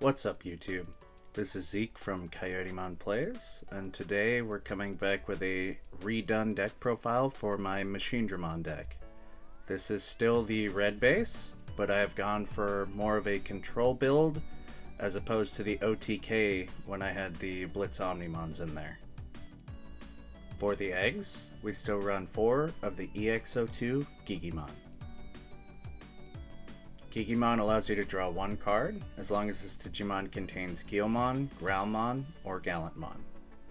What's up, YouTube? This is Zeke from Coyotemon Plays, and today we're coming back with a redone deck profile for my Machinedramon deck. This is still the red base, but I have gone for more of a control build as opposed to the OTK when I had the Blitz Omnimons in there. For the eggs, we still run 4 of the EX-02 Digimon. Digimon allows you to draw 1 card, as long as this Digimon contains Guilmon, Growlmon, or Gallantmon.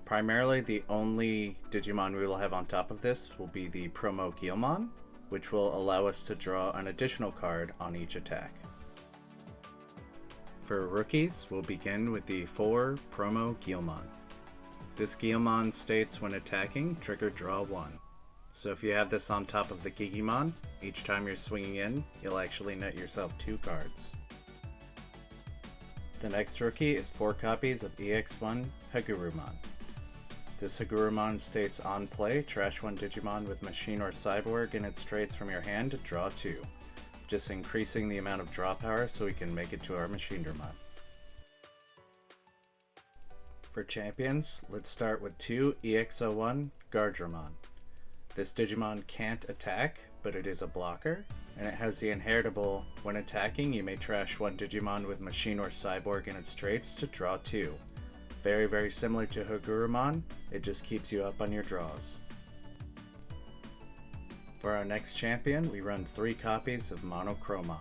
Primarily, the only Digimon we will have on top of this will be the Promo Guilmon, which will allow us to draw an additional card on each attack. For rookies, we'll begin with the 4 Promo Guilmon. This Guilmon states when attacking, trigger draw 1. So if you have this on top of the Digimon, each time you're swinging in, you'll actually net yourself 2 cards. The next rookie is 4 copies of EX-01 Hagurumon. This Hagurumon states on play, trash 1 Digimon with Machine or Cyborg in its traits from your hand to draw 2. Just increasing the amount of draw power so we can make it to our Machinedramon. For champions, let's start with 2 EX-01 Guardramon. This Digimon can't attack, but it is a blocker, and it has the inheritable, when attacking you may trash 1 Digimon with Machine or Cyborg in its traits to draw 2. Very similar to Hagurumon, it just keeps you up on your draws. For our next champion, we run 3 copies of Monochromon.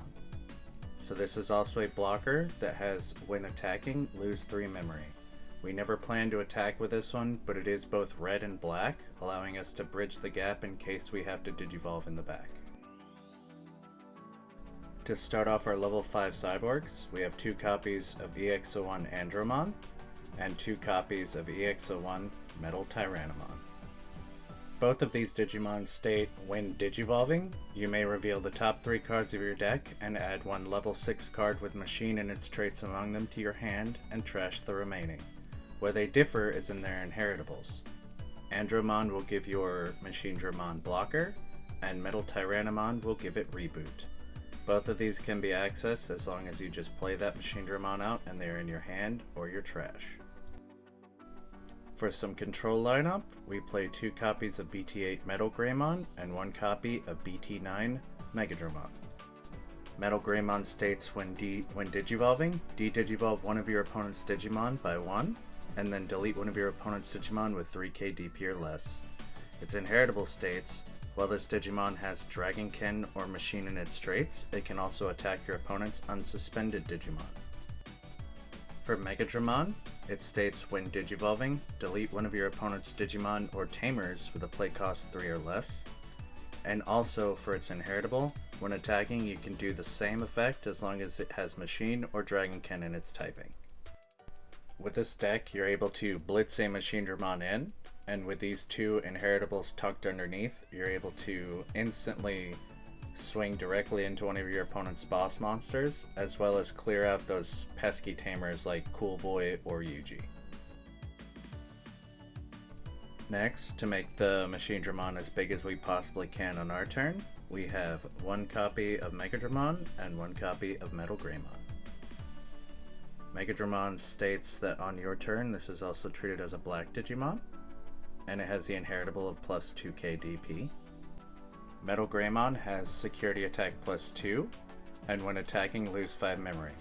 So this is also a blocker that has, when attacking, lose 3 memory. We never plan to attack with this one, but it is both red and black, allowing us to bridge the gap in case we have to Digivolve in the back. To start off our level 5 cyborgs, we have 2 copies of EX-01 Andromon, and 2 copies of EX-01 Metal Tyrannomon. Both of these Digimon state, when Digivolving, you may reveal the top 3 cards of your deck and add 1 level 6 card with Machine and its traits among them to your hand and trash the remaining. Where they differ is in their inheritables. Andromon will give your Machinedramon blocker, and Metal Tyrannomon will give it reboot. Both of these can be accessed as long as you just play that Machinedramon out and they're in your hand or your trash. For some control lineup, we play 2 copies of BT-08 Metal Greymon and 1 copy of BT-09 Megadramon. Metal Greymon states when Digivolving, de-Digivolve 1 of your opponent's Digimon by 1, and then delete 1 of your opponent's Digimon with 3k DP or less. Its inheritable states, while this Digimon has Dragonkin or Machine in its traits, it can also attack your opponent's unsuspended Digimon. For Megadramon, it states when Digivolving, delete 1 of your opponent's Digimon or Tamers with a play cost 3 or less. And also for its inheritable, when attacking you can do the same effect as long as it has Machine or Dragonkin in its typing. With this deck, you're able to blitz a Machinedramon in, and with these 2 inheritables tucked underneath, you're able to instantly swing directly into one of your opponent's boss monsters, as well as clear out those pesky tamers like Cool Boy or Yuji. Next, to make the Machinedramon as big as we possibly can on our turn, we have 1 copy of Megadramon and 1 copy of Metal Greymon. Megadramon states that on your turn, this is also treated as a black Digimon, and it has the inheritable of plus 2k DP. Metal Greymon has security attack plus 2, and when attacking lose 5 memory.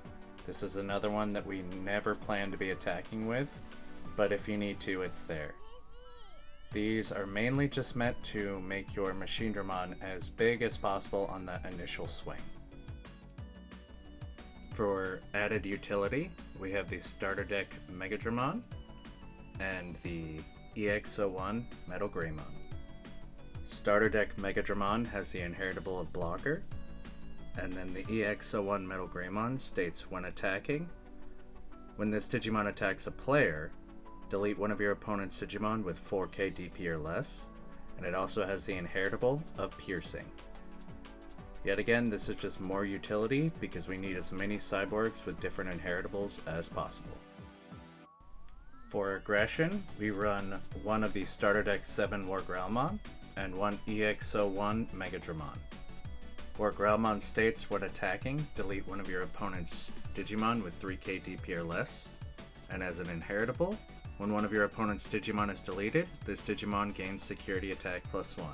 This is another one that we never plan to be attacking with, but if you need to, it's there. These are mainly just meant to make your Machinedramon as big as possible on that initial swing. For added utility, we have the Starter Deck Megadramon and the EX-01 Metal Greymon. Starter Deck Megadramon has the inheritable of blocker, and then the EX-01 Metal Greymon states when attacking, when this Digimon attacks a player, delete 1 of your opponent's Digimon with 4k DP or less, and it also has the inheritable of piercing. Yet again, this is just more utility because we need as many cyborgs with different inheritables as possible. For aggression, we run 1 of the Starter Deck 7 War Growlmon and 1 EX-01 Megadramon. Or Growlmon states, when attacking, delete one of your opponent's Digimon with 3k DP or less. And as an inheritable, when one of your opponent's Digimon is deleted, this Digimon gains security attack +1.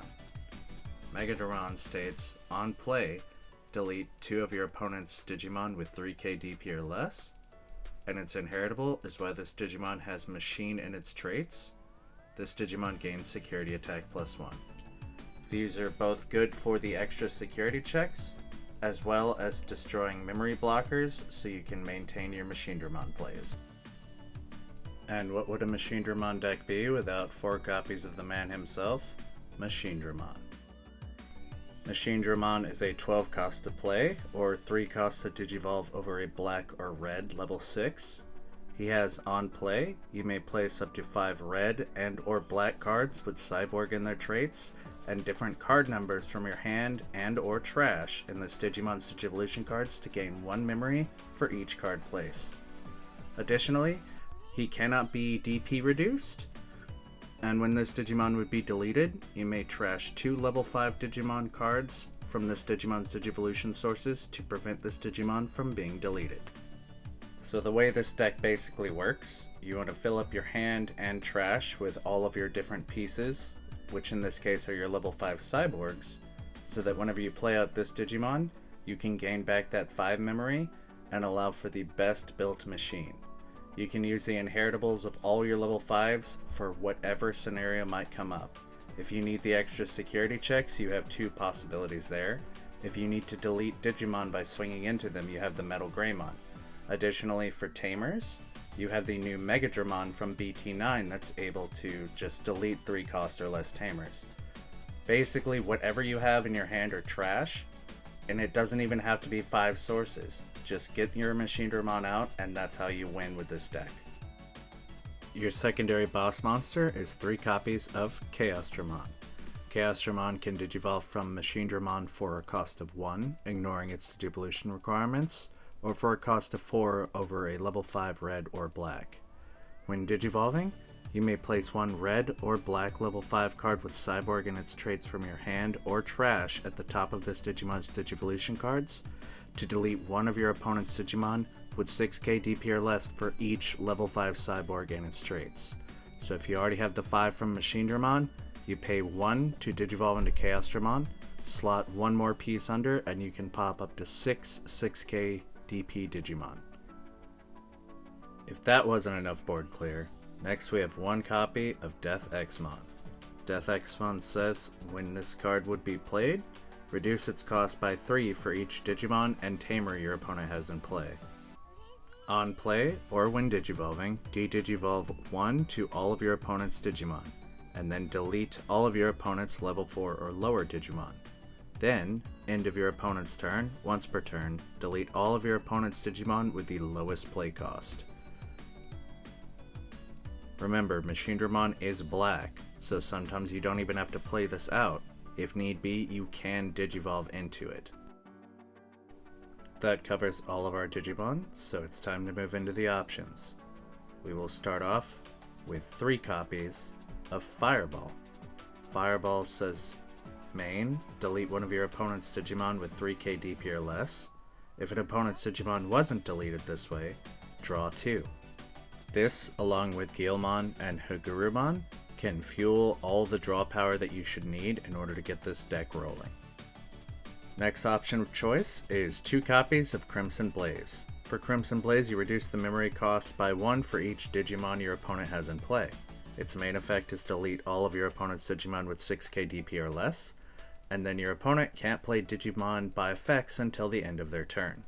Machinedramon states, on play, delete 2 of your opponent's Digimon with 3k DP or less. And its inheritable is why this Digimon has Machine in its traits. This Digimon gains security attack +1. These are both good for the extra security checks, as well as destroying memory blockers so you can maintain your Machinedramon plays. And what would a Machinedramon deck be without 4 copies of the man himself? Machinedramon. Machinedramon is a 12 cost to play, or 3 cost to digivolve over a black or red level 6. He has on play, you may place up to 5 red and or black cards with Cyborg in their traits, and different card numbers from your hand and or trash in this Digimon's Digivolution cards to gain 1 memory for each card placed. Additionally, he cannot be DP reduced, and when this Digimon would be deleted, you may trash 2 level 5 Digimon cards from this Digimon's Digivolution sources to prevent this Digimon from being deleted. So the way this deck basically works, you want to fill up your hand and trash with all of your different pieces, which in this case are your level 5 cyborgs, so that whenever you play out this Digimon, you can gain back that 5 memory and allow for the best built machine. You can use the inheritables of all your level 5s for whatever scenario might come up. If you need the extra security checks, you have 2 possibilities there. If you need to delete Digimon by swinging into them, you have the Metal Greymon. Additionally, for Tamers, you have the new Megadramon from BT-09 that's able to just delete 3 cost or less Tamers. Basically, whatever you have in your hand are trash, and it doesn't even have to be 5 sources. Just get your Machinedramon out, and that's how you win with this deck. Your secondary boss monster is 3 copies of Chaosdramon. Chaosdramon can digivolve from Machinedramon for a cost of 1, ignoring its digivolution requirements, or for a cost of 4 over a level 5 red or black. When digivolving, you may place 1 red or black level 5 card with Cyborg and its traits from your hand or trash at the top of this Digimon's Digivolution cards to delete 1 of your opponent's Digimon with 6k DP or less for each level 5 Cyborg and its traits. So if you already have the 5 from Machinedramon, you pay 1 to digivolve into Chaosdramon, slot 1 more piece under, and you can pop up to 6 6k DP Digimon. If that wasn't enough board clear, next we have 1 copy of Death X-Mon. Death X-Mon says when this card would be played, reduce its cost by 3 for each Digimon and Tamer your opponent has in play. On play, or when digivolving, de-digivolve 1 to all of your opponent's Digimon, and then delete all of your opponent's level 4 or lower Digimon. Then, end of your opponent's turn, once per turn, delete all of your opponent's Digimon with the lowest play cost. Remember, Machinedramon is black, so sometimes you don't even have to play this out. If need be, you can digivolve into it. That covers all of our Digimon, so it's time to move into the options. We will start off with 3 copies of Fireball. Fireball says, main, delete 1 of your opponent's Digimon with 3k DP or less. If an opponent's Digimon wasn't deleted this way, draw 2. This, along with Guilmon and Hagurumon, can fuel all the draw power that you should need in order to get this deck rolling. Next option of choice is 2 copies of Crimson Blaze. For Crimson Blaze, you reduce the memory cost by 1 for each Digimon your opponent has in play. Its main effect is to delete all of your opponent's Digimon with 6k DP or less, and then your opponent can't play Digimon by effects until the end of their turn.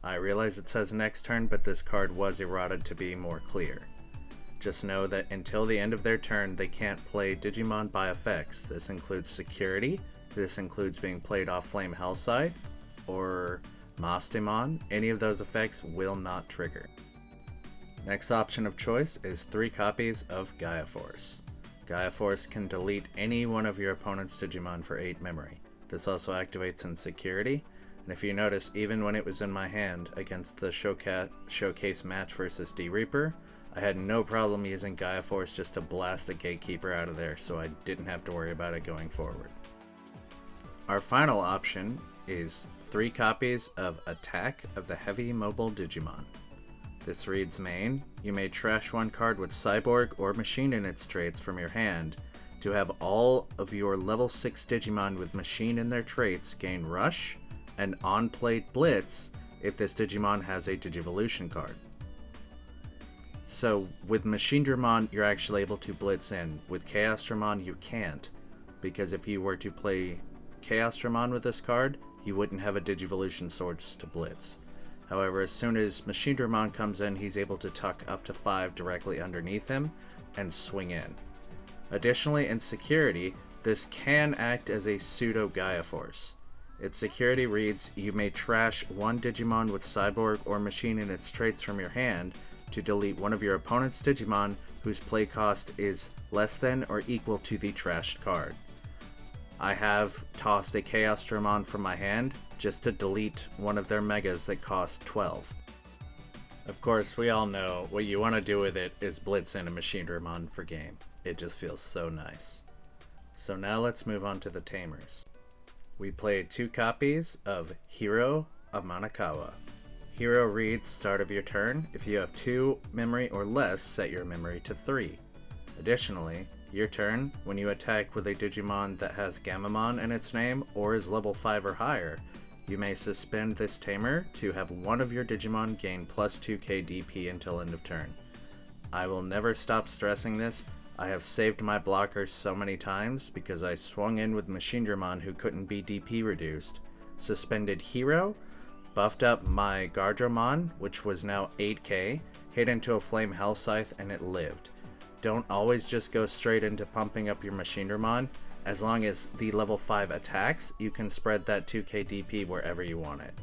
I realize it says next turn, but this card was errated to be more clear. Just know that until the end of their turn, they can't play Digimon by effects. This includes security, this includes being played off Flame Hellscythe, or Mastemon. Any of those effects will not trigger. Next option of choice is 3 copies of Gaia Force. Gaia Force can delete any one of your opponent's Digimon for 8 memory. This also activates in security, and if you notice, even when it was in my hand against the showcase match versus D-Reaper, I had no problem using Gaia Force just to blast a Gatekeeper out of there, so I didn't have to worry about it going forward. Our final option is 3 copies of Attack of the Heavy Mobile Digimon. This reads main, you may trash 1 card with Cyborg or Machine in its traits from your hand to have all of your level 6 Digimon with Machine in their traits gain Rush and on-play Blitz if this Digimon has a Digivolution card. So with Machinedramon, you're actually able to Blitz in. With Chaosdramon, you can't, because if you were to play Chaosdramon with this card, you wouldn't have a Digivolution source to Blitz. However, as soon as Machinedramon comes in, he's able to tuck up to 5 directly underneath him and swing in. Additionally, in security, this can act as a pseudo Gaia Force. Its security reads, you may trash 1 Digimon with Cyborg or Machine in its traits from your hand to delete one of your opponent's Digimon whose play cost is less than or equal to the trashed card. I have tossed a Chaosdramon from my hand just to delete one of their megas that cost 12. Of course, we all know what you want to do with it is blitz in a Machinedramon for game. It just feels so nice. So now let's move on to the tamers. We played 2 copies of Hero Amanakawa. Hero reads, start of your turn, if you have 2 memory or less, set your memory to 3. Additionally, your turn, when you attack with a Digimon that has Gamamon in its name or is level 5 or higher, you may suspend this tamer to have one of your Digimon gain plus 2k DP until end of turn. I will never stop stressing this. I have saved my blockers so many times because I swung in with Machinedramon who couldn't be DP reduced, suspended Hero, buffed up my Guardramon, which was now 8k, hit into a Flame Hell Scythe, and it lived. Don't always just go straight into pumping up your Machinedramon. As long as the level 5 attacks, you can spread that 2k DP wherever you want it.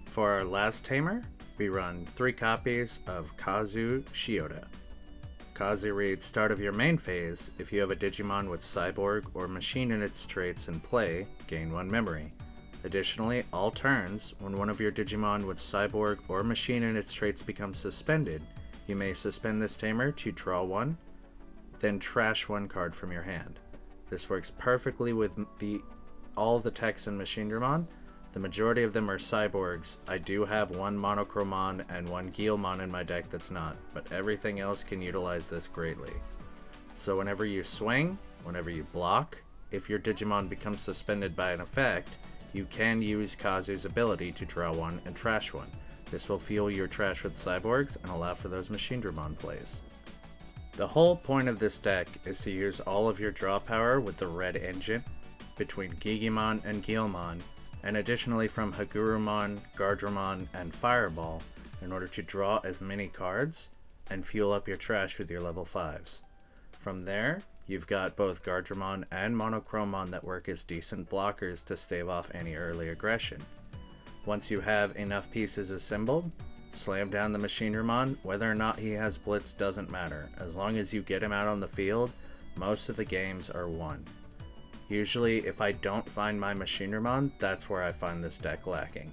For our last tamer, we run 3 copies of Kazu Shioda. Kazu reads, start of your main phase, if you have a Digimon with Cyborg or Machine in its traits in play, gain 1 memory. Additionally, all turns, when one of your Digimon with Cyborg or Machine in its traits becomes suspended, you may suspend this tamer to draw 1, then trash 1 card from your hand. This works perfectly with all the techs in Machinedramon. The majority of them are Cyborgs. I do have 1 Monochromon and 1 Guilmon in my deck that's not, but everything else can utilize this greatly. So whenever you swing, whenever you block, if your Digimon becomes suspended by an effect, you can use Kazu's ability to draw 1 and trash 1. This will fuel your trash with Cyborgs and allow for those Machinedramon plays. The whole point of this deck is to use all of your draw power with the red engine between Gigimon and Guilmon, and additionally from Hagurumon, Guardramon, and Fireball in order to draw as many cards and fuel up your trash with your level 5s. From there, you've got both Guardramon and Monochromon that work as decent blockers to stave off any early aggression. Once you have enough pieces assembled, slam down the Machinedramon. Whether or not he has Blitz doesn't matter. As long as you get him out on the field, most of the games are won. Usually, if I don't find my Machinedramon, that's where I find this deck lacking.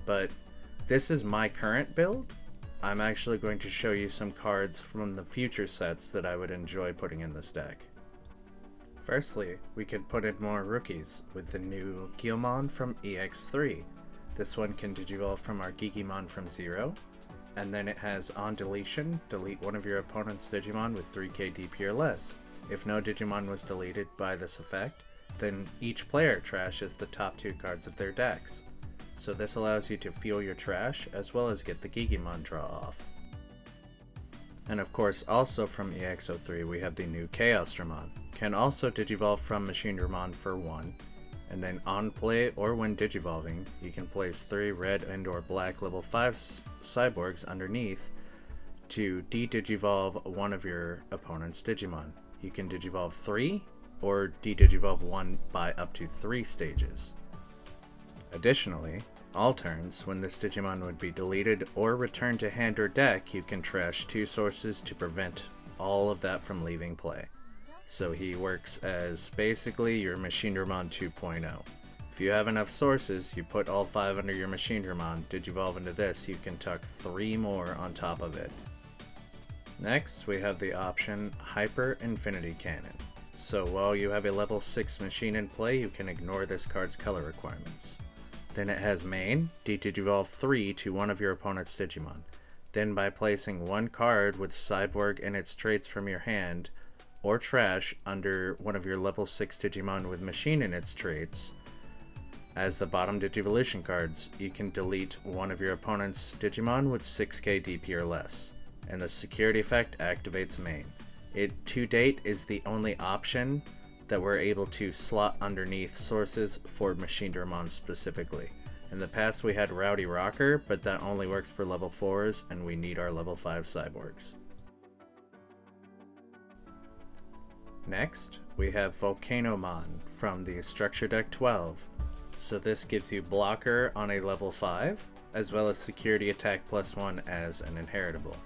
But this is my current build. I'm actually going to show you some cards from the future sets that I would enjoy putting in this deck. Firstly, we could put in more rookies with the new Guilmon from EX-03. This one can digivolve from our Gigimon from 0, and then it has on deletion, delete one of your opponent's Digimon with 3k DP or less. If no Digimon was deleted by this effect, then each player trashes the top 2 cards of their decks. So this allows you to fuel your trash as well as get the Gigimon draw off. And of course, also from EX-03 we have the new Chaosdramon. Can also digivolve from Machinedramon for 1, and then on play or when digivolving, you can place 3 red and or black level 5 cyborgs underneath to de-digivolve one of your opponent's Digimon. You can digivolve 3 or de-digivolve 1 by up to 3 stages. Additionally, all turns, when this Digimon would be deleted or returned to hand or deck, you can trash 2 sources to prevent all of that from leaving play. So he works as basically your Machinedramon 2.0. If you have enough sources, you put all 5 under your Machinedramon, digivolve into this, you can tuck 3 more on top of it. Next, we have the option Hyper Infinity Cannon. So while you have a level 6 machine in play, you can ignore this card's color requirements. Then it has main, Digivolve 3 to one of your opponent's Digimon. Then by placing one card with Cyborg and its traits from your hand, or trash under one of your level 6 Digimon with Machine in its traits, as the bottom Digivolution cards, you can delete one of your opponent's Digimon with 6k DP or less, and the security effect activates main. It, to date, is the only option that we're able to slot underneath sources for Machinedramon specifically. In the past we had Rowdy Rocker, but that only works for level 4s, and we need our level 5 cyborgs. Next, we have Volcanomon from the Structure Deck 12. So this gives you blocker on a level 5, as well as security attack +1 as an inheritable.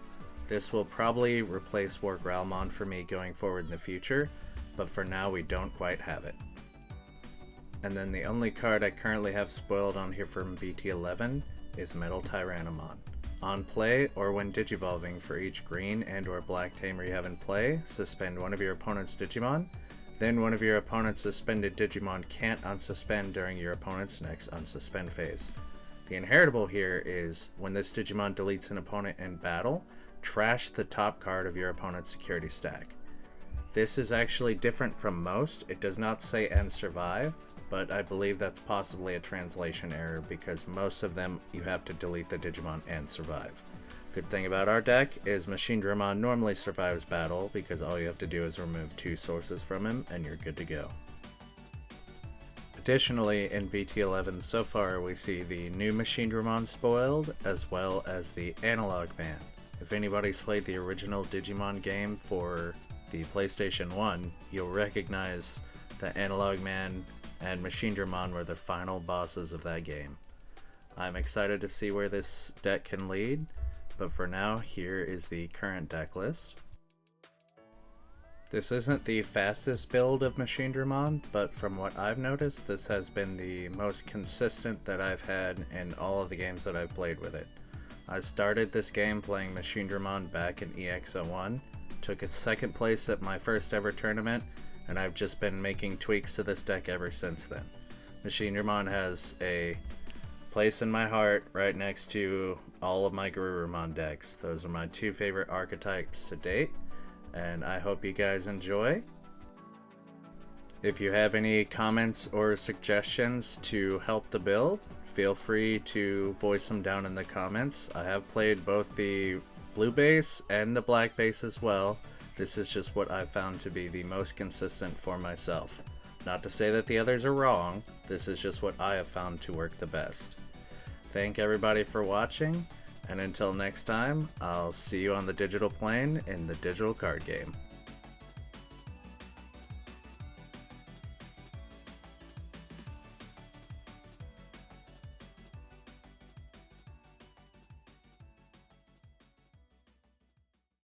This will probably replace War Growlmon for me going forward in the future, but for now we don't quite have it. And then the only card I currently have spoiled on here from BT11 is Metal Tyrannomon. On play, or when digivolving, for each green and or black tamer you have in play, suspend one of your opponent's Digimon. Then one of your opponent's suspended Digimon can't unsuspend during your opponent's next unsuspend phase. The inheritable here is, when this Digimon deletes an opponent in battle, trash the top card of your opponent's security stack. This is actually different from most. It does not say and survive, but I believe that's possibly a translation error because most of them you have to delete the Digimon and survive. Good thing about our deck is Machinedramon normally survives battle because all you have to do is remove 2 sources from him and you're good to go. Additionally, in BT11 so far we see the new Machinedramon spoiled as well as the Analog Man. If anybody's played the original Digimon game for the PlayStation 1, you'll recognize that Analog Man and Machinedramon were the final bosses of that game. I'm excited to see where this deck can lead, but for now, here is the current deck list. This isn't the fastest build of Machinedramon, but from what I've noticed, this has been the most consistent that I've had in all of the games that I've played with it. I started this game playing Machinedramon back in EX-01, took a second place at my first ever tournament, and I've just been making tweaks to this deck ever since then. Machinedramon has a place in my heart right next to all of my Garurumon decks. Those are my 2 favorite archetypes to date, and I hope you guys enjoy. If you have any comments or suggestions to help the build, feel free to voice them down in the comments. I have played both the blue base and the black base as well. This is just what I've found to be the most consistent for myself. Not to say that the others are wrong, this is just what I have found to work the best. Thank everybody for watching, and until next time, I'll see you on the digital plane in the digital card game.